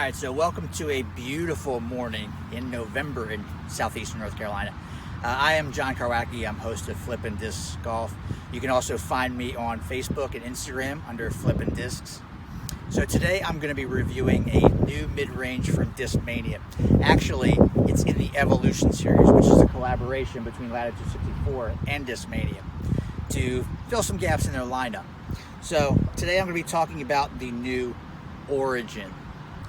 All right, so welcome to a beautiful morning in November in southeastern North Carolina. I am John Karwacki. I'm host of Flippin Disc Golf. You can also find me on Facebook and Instagram under Flippin Discs. So today I'm going to be reviewing a new mid-range from Discmania. Actually, it's in the Evolution series, which is a collaboration between Latitude 64 and Discmania to fill some gaps in their lineup. So today I'm going to be talking about the new Origin.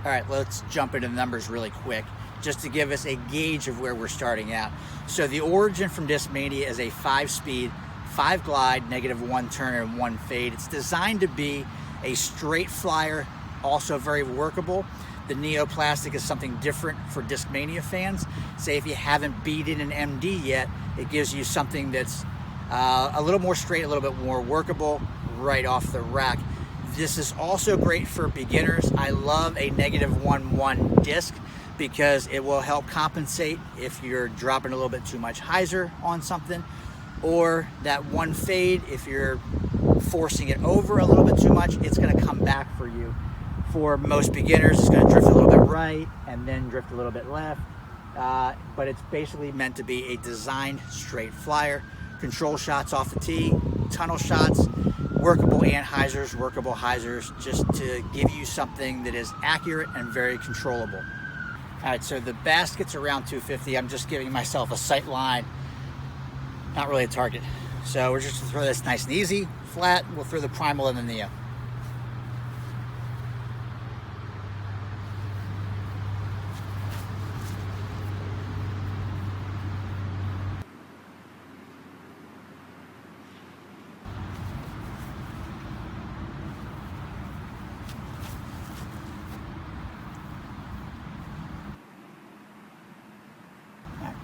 All right, let's jump into the numbers really quick just to give us a gauge of where we're starting out. So the Origin from Discmania is a 5-speed, 5-glide, -1 turn and 1 fade. It's designed to be a straight flyer, also very workable. The neoplastic is something different for Discmania fans. Say if you haven't beat in an MD yet, it gives you something that's a little more straight, a little bit more workable right off the rack. This is also great for beginners. I love a -1 disc because it will help compensate if you're dropping a little bit too much hyzer on something, or that 1 fade, if you're forcing it over a little bit too much, it's going to come back for you. For most beginners, it's going to drift a little bit right and then drift a little bit left, but it's basically meant to be a designed straight flyer. Control shots off the tee, tunnel shots, workable anhyzers, workable hyzers, just to give you something that is accurate and very controllable. All right, so the basket's around 250. I'm just giving myself a sight line, not really a target. So we're just gonna throw this nice and easy, flat. We'll throw the primal and the neo.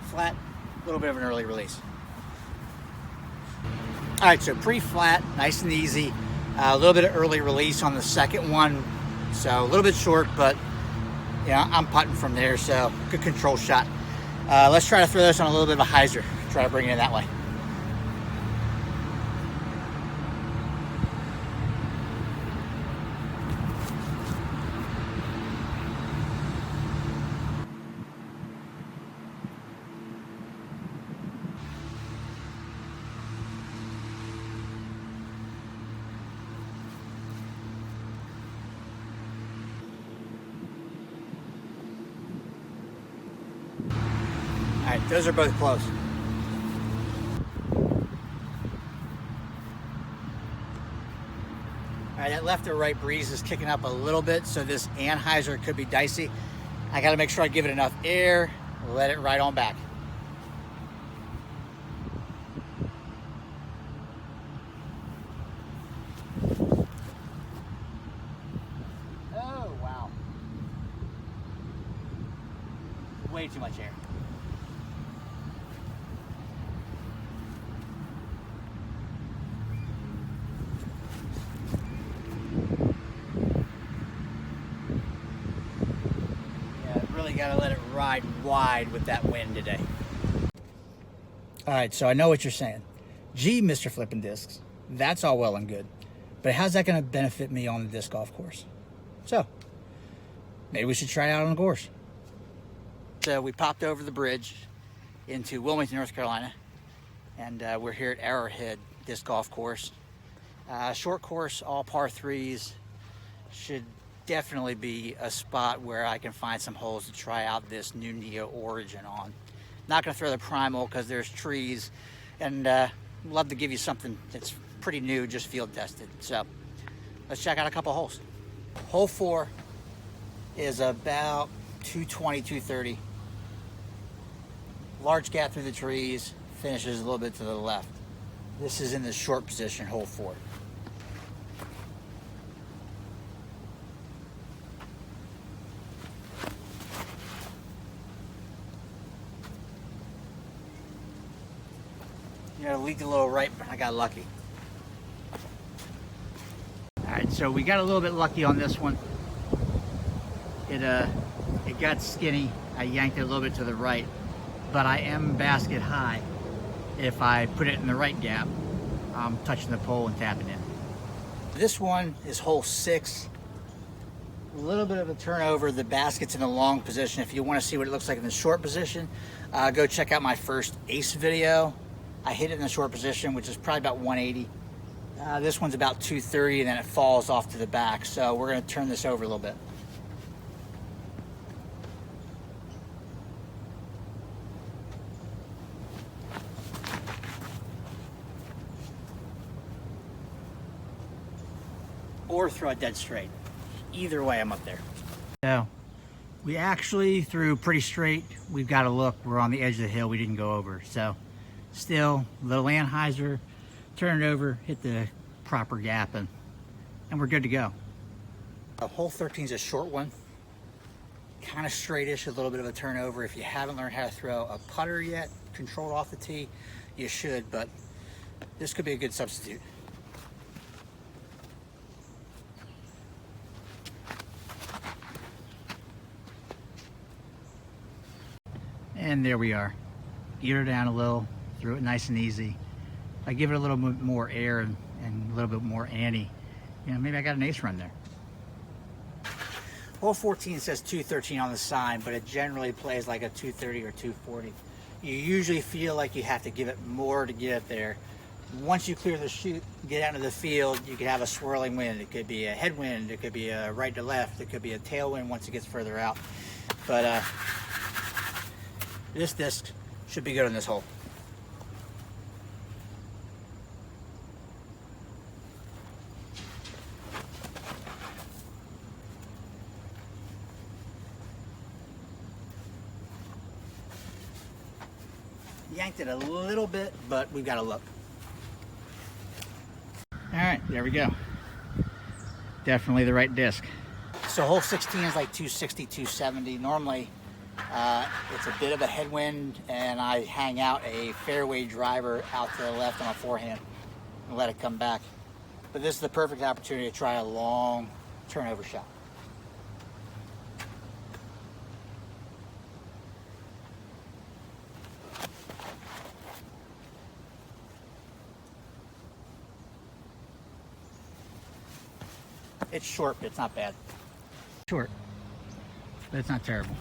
Flat, a little bit of an early release. All right, so pre-flat, nice and easy. A little bit of early release on the second one, so a little bit short, but I'm putting from there, so good control shot. Let's try to throw this on a little bit of a hyzer. Try to bring it in that way. All right, those are both close. All right, that left or right breeze is kicking up a little bit, so this anhyzer could be dicey. I gotta make sure I give it enough air, let it ride on back. Oh, wow. Way too much air. Got to let it ride wide with that wind today. All right, so I know what you're saying. Gee, Mr. Flippin Discs, that's all well and good, but how's that going to benefit me on the disc golf course? So maybe we should try it out on the course. So we popped over the bridge into Wilmington, North Carolina, and we're here at Arrowhead Disc Golf Course. Short course, all par 3s. Should definitely be a spot where I can find some holes to try out this new Neo Origin on. Not going to throw the primal because there's trees, and love to give you something that's pretty new, just field tested. So let's check out a couple holes. Hole 4 is about 220, 230. Large gap through the trees, finishes a little bit to the left. This is in the short position, hole 4. Leaked a little right, but I got lucky. All right, so we got a little bit lucky on this one. It got skinny. I yanked it a little bit to the right, but I am basket high. If I put it in the right gap, I'm touching the pole and tapping in. This one is hole 6. A little bit of a turnover. The basket's in the long position. If you want to see what it looks like in the short position, go check out my first ace video. I hit it in the short position, which is probably about 180. This one's about 230, and then it falls off to the back. So we're going to turn this over a little bit. Or throw it dead straight. Either way, I'm up there. So we actually threw pretty straight. We've got to look. We're on the edge of the hill. We didn't go over. So still, little Anheuser, turn it over, hit the proper gap, and we're good to go. Hole 13 is a short one. Kind of straightish, a little bit of a turnover. If you haven't learned how to throw a putter yet, controlled off the tee, you should, but this could be a good substitute. And there we are. Gear it down a little, threw it nice and easy. If I give it a little bit more air and a little bit more ante, you know, maybe I got an ace run there. Hole 14 says 213 on the sign, but it generally plays like a 230 or 240. You usually feel like you have to give it more to get it there. Once you clear the chute, get out into the field, you could have a swirling wind. It could be a headwind, it could be a right to left, it could be a tailwind once it gets further out. But this disc should be good on this hole. Yanked it a little bit, but we've got to look. All right, there we go. Definitely the right disc. So hole 16 is like 260, 270. Normally, it's a bit of a headwind, and I hang out a fairway driver out to the left on a forehand and let it come back. But this is the perfect opportunity to try a long turnover shot. It's short, but it's not bad. Short, but it's not terrible.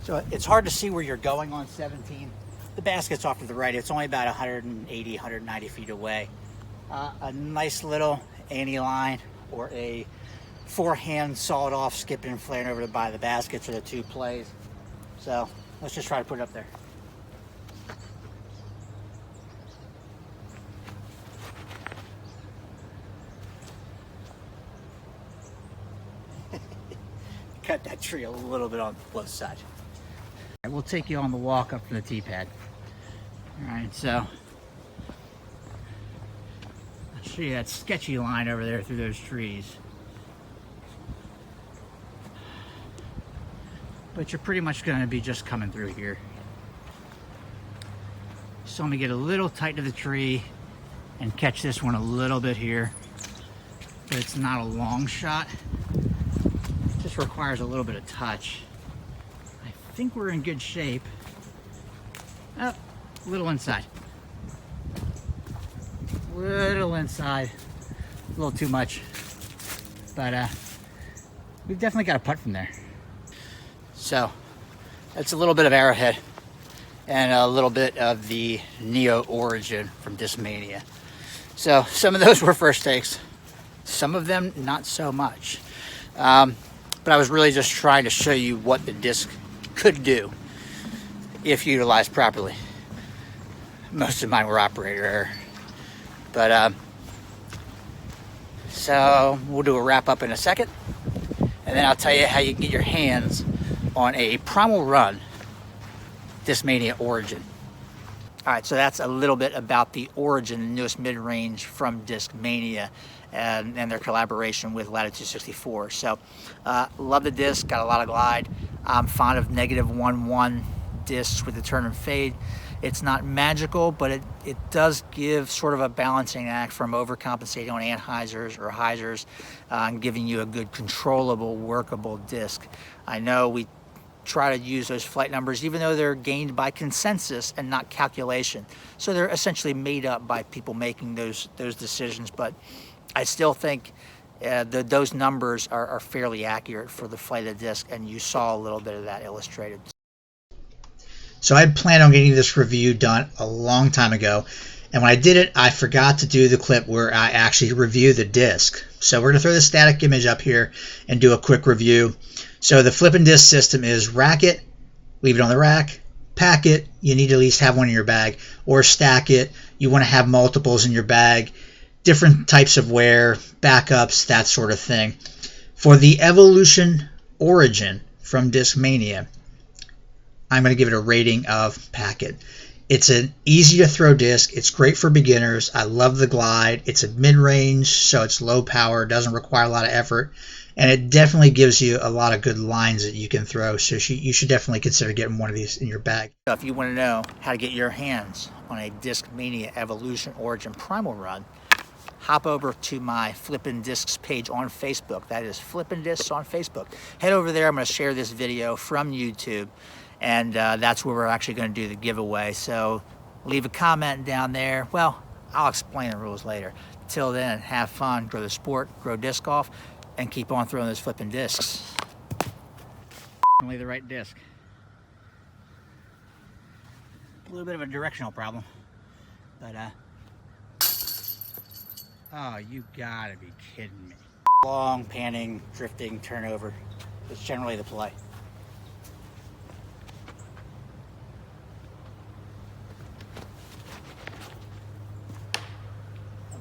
So it's hard to see where you're going on 17. The basket's off to the right. It's only about 180, 190 feet away. A nice little ante line or a forehand sawed off, skipping and flaring over by the baskets are the two plays. So let's just try to put it up there. Cut that tree a little bit on both sides. Right, we'll take you on the walk up to the tee pad. All right, so I'll show you that sketchy line over there through those trees. But you're pretty much going to be just coming through here. So I'm going to get a little tight to the tree and catch this one a little bit here. But it's not a long shot. It just requires a little bit of touch. I think we're in good shape. Oh, a little inside. Little inside. A little too much. But we've definitely got a putt from there. So that's a little bit of Arrowhead and a little bit of the Neo Origin from Discmania. So some of those were first takes. Some of them not so much. But I was really just trying to show you what the disc could do if utilized properly. Most of mine were operator error. But so we'll do a wrap up in a second, and then I'll tell you how you can get your hands on a Primal Run Discmania Origin. All right, so that's a little bit about the Origin, the newest mid-range from Discmania, and their collaboration with Latitude 64. So love the disc, got a lot of glide. I'm fond of -1-1 discs with the turn and fade. It's not magical, but it does give sort of a balancing act from overcompensating on Anheisers or Heisers and giving you a good controllable, workable disc. I know we try to use those flight numbers, even though they're gained by consensus and not calculation. So they're essentially made up by people making those decisions. But I still think those numbers are fairly accurate for the flight of the disc, and you saw a little bit of that illustrated. So I had planned on getting this review done a long time ago, and when I did it, I forgot to do the clip where I actually review the disc. So we're going to throw the static image up here and do a quick review. So the Flippin disc system is rack it, leave it on the rack, pack it, you need to at least have one in your bag, or stack it, you want to have multiples in your bag, different types of wear, backups, that sort of thing. For the Evolution Origin from Discmania, I'm going to give it a rating of pack it. It's an easy to throw disc. It's great for beginners. I love the glide. It's a mid-range, so it's low power, doesn't require a lot of effort, and it definitely gives you a lot of good lines that you can throw. So you should definitely consider getting one of these in your bag. If you want to know how to get your hands on a Discmania Evolution Origin Primal Run, hop over to my Flippin Discs page on Facebook. That is Flippin Discs on Facebook. Head over there. I'm going to share this video from YouTube, and that's where we're actually going to do the giveaway. So leave a comment down there. Well, I'll explain the rules later. Till then, have fun, grow the sport, grow disc golf, and keep on throwing those flipping discs. Only the right disc. A little bit of a directional problem, but oh, you gotta be kidding me. Long, panning, drifting, turnover. It's generally the play.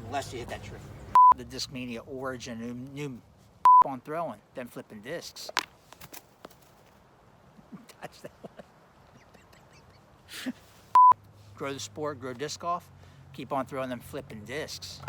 Unless you hit that drift. The Discmania Origin, new on throwing, then flipping discs. Touch that one. Grow the sport, grow disc golf, keep on throwing them flipping discs.